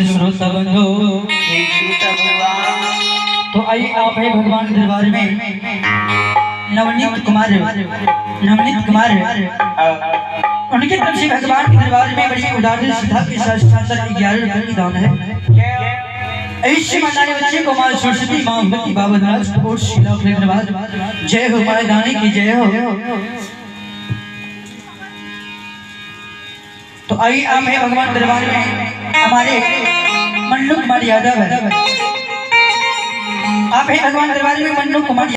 श्रोता बंधु, तो आइए आप है भगवान दरबार में नवनीत कुमार उनके तरफ से भगवान के दरबार में बड़ी उदार श्रद्धा के साथ 11 रुपए की दान है। ऐसे मनाने बच्चे को मां सरस्वती मां भगवती बाबा दास और शीला के दरबार जय हो मां दानी की जय हो। तो आइए आप है भगवान दरबार में हमारे मन्नू कुमार यादव है। आप है भगवान दरबार में मन्नू कुमार